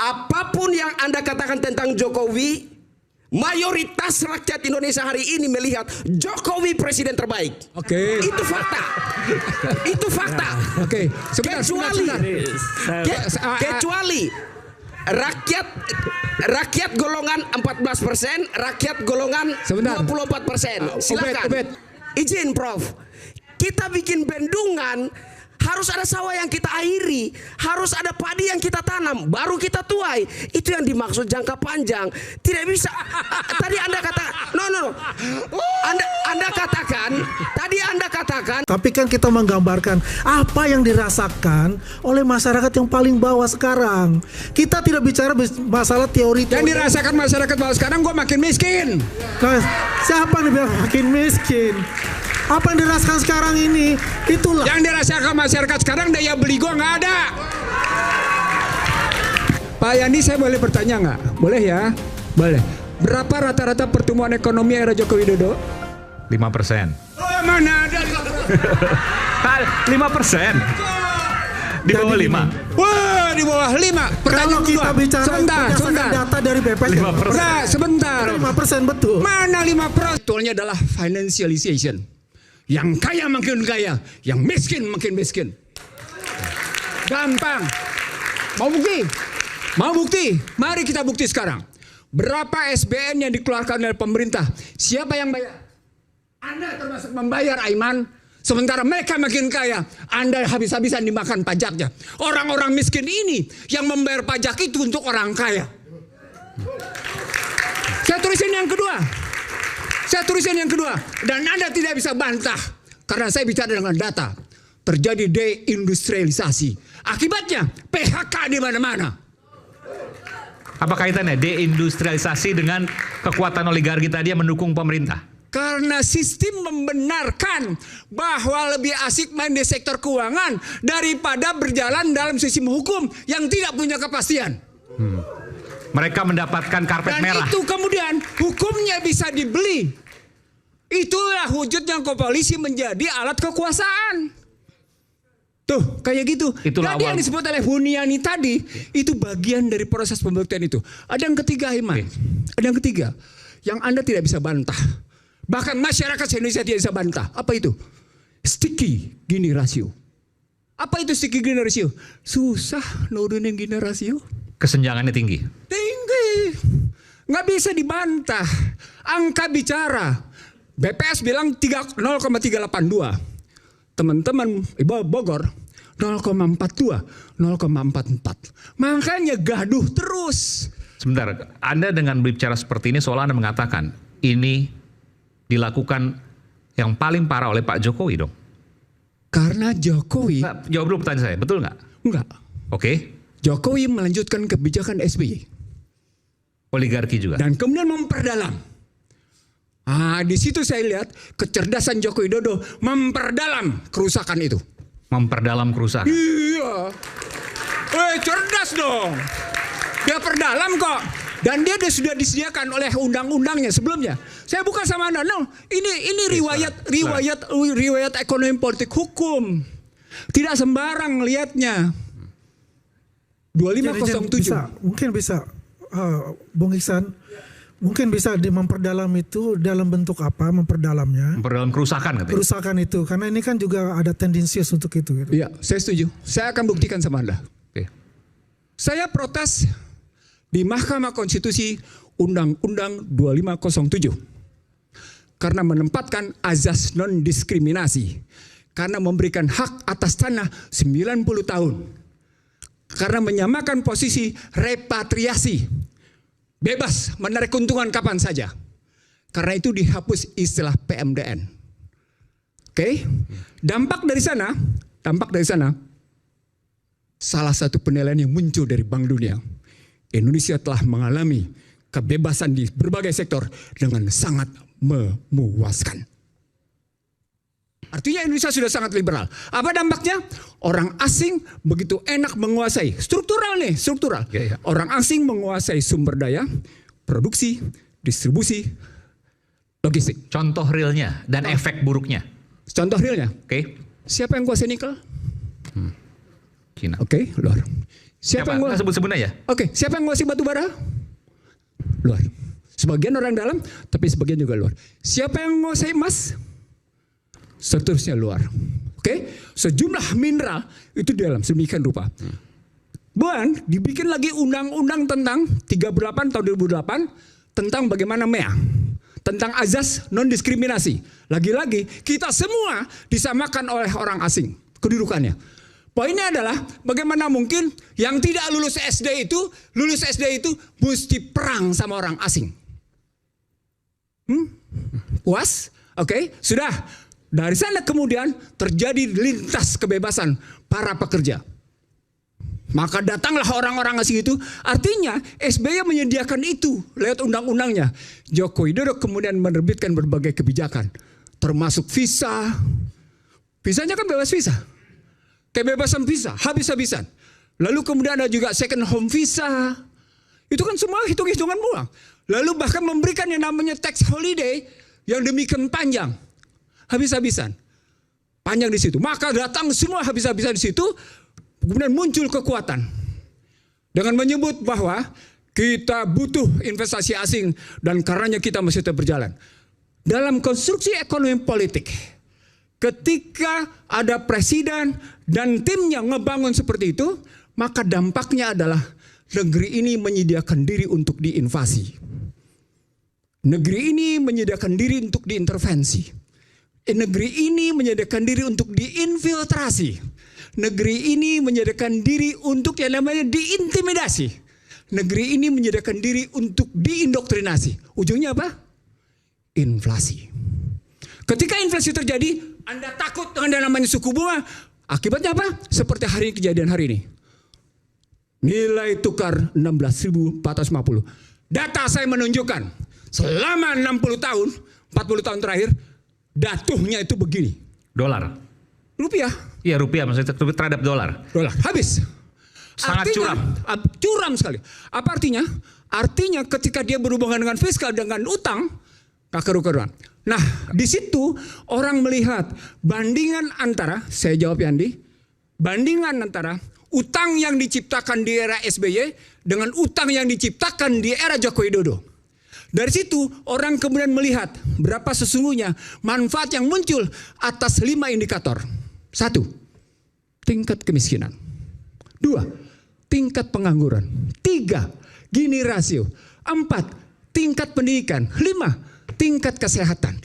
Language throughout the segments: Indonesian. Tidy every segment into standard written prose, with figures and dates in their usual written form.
apapun yang Anda katakan tentang Jokowi, mayoritas rakyat Indonesia hari ini melihat Jokowi presiden terbaik. Oke. Itu fakta. Itu fakta. Oke. Kecuali rakyat golongan 14%, rakyat golongan 24%. Silakan. Ubed. Izin Prof. Kita bikin bendungan, harus ada sawah yang kita airi, harus ada padi yang kita tanam, baru kita tuai. Itu yang dimaksud jangka panjang. Tidak bisa. Tadi Anda katakan, no. Anda katakan. Tapi kan kita menggambarkan apa yang dirasakan oleh masyarakat yang paling bawah sekarang. Kita tidak bicara masalah teori. Yang dirasakan masyarakat bawah sekarang, gue makin miskin. Nah, siapa yang bilang makin miskin? Apa yang dirasakan sekarang ini, itulah. Yang dirasakan masyarakat sekarang daya beli gua nggak ada. Pak Yani, saya boleh bertanya nggak? Boleh ya? Boleh. Berapa rata-rata pertumbuhan ekonomi era Joko Widodo? 5%. Oh, mana ada? 5%. Di bawah 5. Wah, di bawah 5. Kalau kita bicara sebentar. data dari BPS, 5%. Sebentar. 5% betul. Mana 5%? Betulnya adalah financialization. Yang kaya makin kaya, yang miskin makin miskin. Gampang. Mau bukti? Mari kita bukti sekarang. Berapa SBN yang dikeluarkan oleh pemerintah? Siapa yang bayar? Anda termasuk membayar, Aiman. Sementara mereka makin kaya, Anda habis-habisan dimakan pajaknya. Orang-orang miskin ini yang membayar pajak itu untuk orang kaya. Saya tulisin yang kedua. Dan Anda tidak bisa bantah. Karena saya bicara dengan data. Terjadi deindustrialisasi. Akibatnya PHK di mana-mana. Apa kaitannya deindustrialisasi dengan kekuatan oligarki tadi yang mendukung pemerintah? Karena sistem membenarkan bahwa lebih asik main di sektor keuangan daripada berjalan dalam sistem hukum yang tidak punya kepastian. Mereka mendapatkan karpet merah. Dan itu kemudian hukumnya bisa dibeli. Itulah wujudnya koalisi menjadi alat kekuasaan. Tuh, kayak gitu. Itulah Jadi yang disebut oleh Huniani tadi, itu bagian dari proses pembuktian itu. Ada yang ketiga, Iman. Ada yang ketiga, yang Anda tidak bisa bantah. Bahkan masyarakat Indonesia tidak bisa bantah. Apa itu? Sticky Gini ratio. Apa itu sticky Gini ratio? Susah nurunin Gini ratio. Kesenjangannya tinggi. Nggak bisa dibantah. Angka bicara. BPS bilang 0,382. Teman-teman Ibu Bogor 0,42, 0,44. Makanya gaduh terus. Sebentar, Anda dengan berbicara seperti ini seolah Anda mengatakan ini dilakukan yang paling parah oleh Pak Jokowi dong. Karena Jokowi... Nggak, jawab dulu pertanyaan saya, betul nggak? Enggak. Oke. Jokowi melanjutkan kebijakan SBY. Oligarki juga. Dan kemudian memperdalam. Di situ saya lihat kecerdasan Joko Widodo memperdalam kerusakan itu. Memperdalam kerusakan. Iya. Cerdas dong. Dia perdalam kok. Dan dia sudah disediakan oleh undang-undangnya sebelumnya. Saya bukan sama Anda. No, ini riwayat ekonomi politik hukum. Tidak sembarang lihatnya. 2507. Mungkin bisa Bung Iksan, mungkin bisa memperdalam itu dalam bentuk apa memperdalamnya? Memperdalam kerusakan katanya. Kerusakan itu, karena ini kan juga ada tendensius untuk itu. Gitu. Iya, saya setuju. Saya akan buktikan sama Anda. Oke. Saya protes di Mahkamah Konstitusi Undang-Undang 2507 karena menempatkan azas non-diskriminasi, karena memberikan hak atas tanah 90 tahun, karena menyamakan posisi repatriasi. Bebas menarik keuntungan kapan saja. Karena itu dihapus istilah PMDN. Oke? Dampak dari sana, salah satu penilaian yang muncul dari Bank Dunia, Indonesia telah mengalami kebebasan di berbagai sektor dengan sangat memuaskan. Artinya Indonesia sudah sangat liberal. Apa dampaknya? Orang asing begitu enak menguasai. Struktural nih, struktural. Ya. Orang asing menguasai sumber daya, produksi, distribusi, logistik. Contoh realnya dan efek buruknya. Contoh realnya. Oke. Siapa yang kuasai nikel? Cina. Oke, luar. Siapa? Sebut-sebut aja. Oke, siapa yang nguasai batu bara? Luar. Sebagian orang dalam, tapi sebagian juga luar. Siapa yang menguasai emas? Seterusnya luar. Oke, sejumlah mineral itu di dalam sedemikian rupa. Dan dibikin lagi undang-undang tentang 38 tahun 2008 tentang bagaimana MEA, tentang azas non diskriminasi. Lagi-lagi kita semua disamakan oleh orang asing kedudukannya. Poinnya adalah bagaimana mungkin yang tidak lulus SD itu mesti perang sama orang asing. Puas? Oke, sudah. Dari sana kemudian terjadi lintas kebebasan para pekerja. Maka datanglah orang-orang asing itu. Artinya SBY menyediakan itu lewat undang-undangnya. Joko Widodo kemudian menerbitkan berbagai kebijakan. Termasuk visa. Visanya kan bebas visa. Kebebasan visa, habis-habisan. Lalu kemudian ada juga second home visa. Itu kan semua hitung-hitungan uang. Lalu bahkan memberikan yang namanya tax holiday yang demikian panjang. Habis-habisan. Panjang di situ. Maka datang semua habis-habisan di situ. Kemudian muncul kekuatan. Dengan menyebut bahwa kita butuh investasi asing. Dan karenanya kita mesti tetap berjalan. Dalam konstruksi ekonomi politik. Ketika ada presiden dan timnya ngebangun seperti itu, maka dampaknya adalah negeri ini menyediakan diri untuk diinvasi. Negeri ini menyediakan diri untuk diintervensi. Negeri ini menyediakan diri untuk diinfiltrasi. Negeri ini menyediakan diri untuk yang namanya diintimidasi. Negeri ini menyediakan diri untuk diindoktrinasi. Ujungnya apa? Inflasi. Ketika inflasi terjadi, Anda takut dengan yang namanya suku bunga. Akibatnya apa? Seperti hari ini, kejadian hari ini. Nilai tukar 16.450. Data saya menunjukkan selama 60 tahun, 40 tahun terakhir, datuhnya itu begini. Dolar. Rupiah. Iya, rupiah maksudnya terhadap dolar. Dolar. Habis. Sangat curam. Curam sekali. Apa artinya? Artinya ketika dia berhubungan dengan fiskal, dengan utang, tak keru-keruan. Nah, di situ orang melihat bandingan antara, saya jawab Yandi, bandingan antara utang yang diciptakan di era SBY dengan utang yang diciptakan di era Joko Widodo. Dari situ orang kemudian melihat berapa sesungguhnya manfaat yang muncul atas 5 indikator. 1, tingkat kemiskinan. 2, tingkat pengangguran. 3, Gini rasio. 4, tingkat pendidikan. 5, tingkat kesehatan.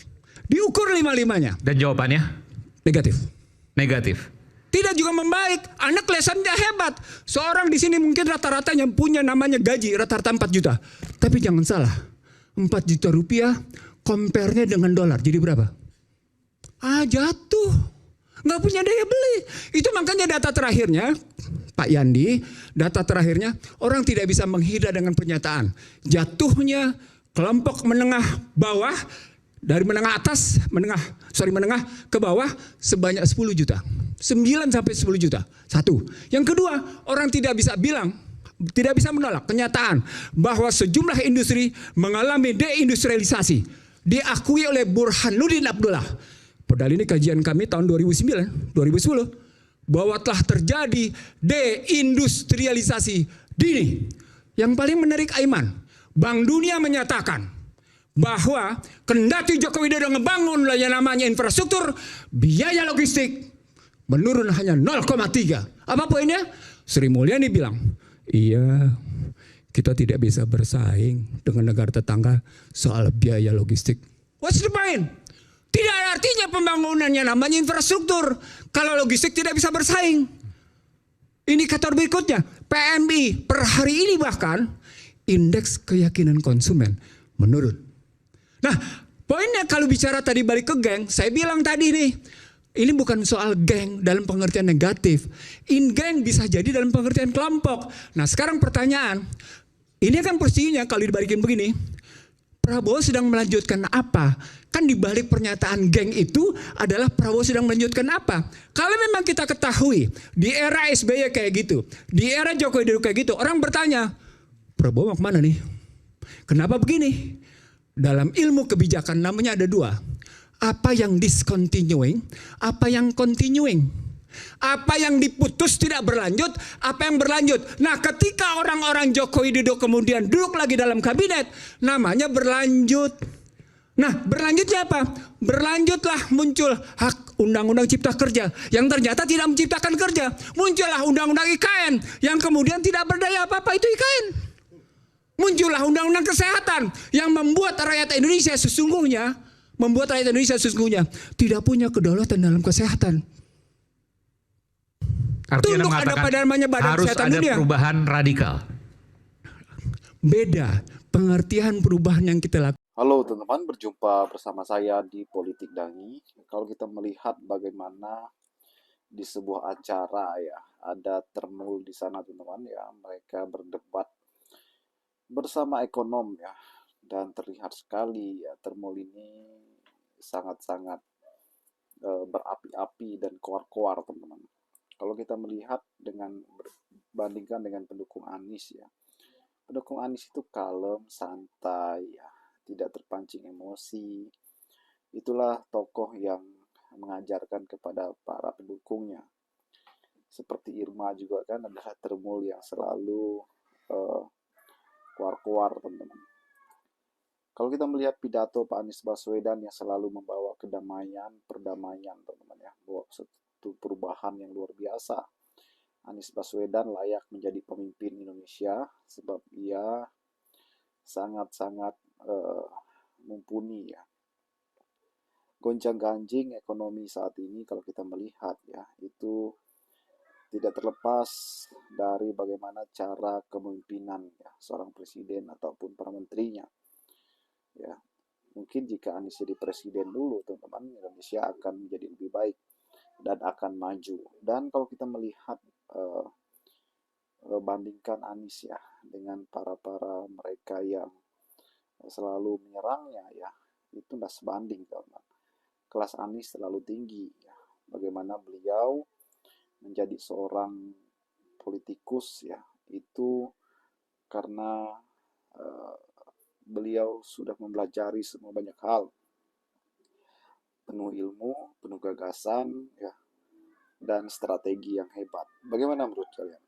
Diukur 5-5-nya. Dan jawabannya? Negatif. Negatif. Tidak juga membaik. Anak kelihatannya hebat. Seorang di sini mungkin rata-ratanya punya namanya gaji rata-rata 4 juta. Tapi jangan salah. 4 juta rupiah compare-nya dengan dolar. Jadi berapa? Jatuh. Nggak punya daya beli. Itu makanya data terakhirnya, Pak Yandi, data terakhirnya orang tidak bisa menghindar dengan pernyataan. Jatuhnya kelompok menengah bawah, dari menengah atas, menengah ke bawah sebanyak 10 juta. 9 sampai 10 juta. 1. Yang kedua, orang tidak bisa menolak kenyataan bahwa sejumlah industri mengalami deindustrialisasi. Diakui oleh Burhanuddin Abdullah. Padahal ini kajian kami tahun 2009, 2010. Bahwa telah terjadi deindustrialisasi dini. Yang paling menarik Aiman, Bank Dunia menyatakan bahwa kendati Joko Widodo ngebangun yang namanya infrastruktur, biaya logistik menurun hanya 0,3. Apa poinnya? Sri Mulyani bilang, iya, kita tidak bisa bersaing dengan negara tetangga soal biaya logistik. What's the point? Tidak ada artinya pembangunannya namanya infrastruktur kalau logistik tidak bisa bersaing. Indikator berikutnya, PMI per hari ini bahkan indeks keyakinan konsumen menurun. Nah, poinnya kalau bicara tadi balik ke geng, saya bilang tadi nih, ini bukan soal geng dalam pengertian negatif. Geng bisa jadi dalam pengertian kelompok. Nah, sekarang pertanyaan, ini kan posisinya kalau dibalikin begini, Prabowo sedang melanjutkan apa? Kan dibalik pernyataan geng itu adalah Prabowo sedang melanjutkan apa? Kalau memang kita ketahui di era SBY kayak gitu, di era Joko Widodo kayak gitu, orang bertanya, Prabowo mau kemana nih? Kenapa begini? Dalam ilmu kebijakan namanya ada 2. Apa yang discontinuing, apa yang continuing. Apa yang diputus tidak berlanjut, apa yang berlanjut. Nah, ketika orang-orang Joko Widodo kemudian duduk lagi dalam kabinet, namanya berlanjut. Nah, berlanjutnya apa? Berlanjutlah muncul hak undang-undang cipta kerja yang ternyata tidak menciptakan kerja. Muncullah undang-undang IKN yang kemudian tidak berdaya apa-apa, itu IKN. Muncullah undang-undang kesehatan yang membuat rakyat Indonesia sesungguhnya tidak punya kedaulatan dalam kesehatan. Artinya Tunduk ada mengatakan pada namanya Badan harus Kesehatan ada Dunia. perubahan radikal. Beda pengertian perubahan yang kita lakukan. Halo teman-teman, berjumpa bersama saya di Politik Dangi. Kalau kita melihat bagaimana di sebuah acara ya, ada Termul di sana teman-teman ya, mereka berdebat bersama ekonom ya, dan terlihat sekali ya Termul ini sangat-sangat berapi-api dan koar-koar teman-teman. Kalau kita melihat bandingkan dengan pendukung Anies ya, pendukung Anies itu kalem, santai ya, tidak terpancing emosi. Itulah tokoh yang mengajarkan kepada para pendukungnya. Seperti Irma juga kan adalah Termul yang selalu kuar-kuar teman-teman. Kalau kita melihat pidato Pak Anies Baswedan yang selalu membawa kedamaian, perdamaian teman-teman ya, bawa satu perubahan yang luar biasa. Anies Baswedan layak menjadi pemimpin Indonesia sebab ia sangat-sangat mumpuni ya. Gonjang-ganjing ekonomi saat ini kalau kita melihat ya, itu tidak terlepas dari bagaimana cara kepemimpinan ya, seorang presiden ataupun para menterinya. Ya, mungkin jika Anies jadi presiden dulu teman-teman, Indonesia akan menjadi lebih baik dan akan maju. Dan kalau kita melihat bandingkan Anies ya dengan para mereka yang selalu menyerangnya ya, itu tidak sebanding teman-teman. Kelas Anies terlalu tinggi ya. Bagaimana beliau menjadi seorang politikus ya, itu karena beliau sudah mempelajari semua banyak hal, penuh ilmu, penuh gagasan ya, dan strategi yang hebat. Bagaimana menurut kalian?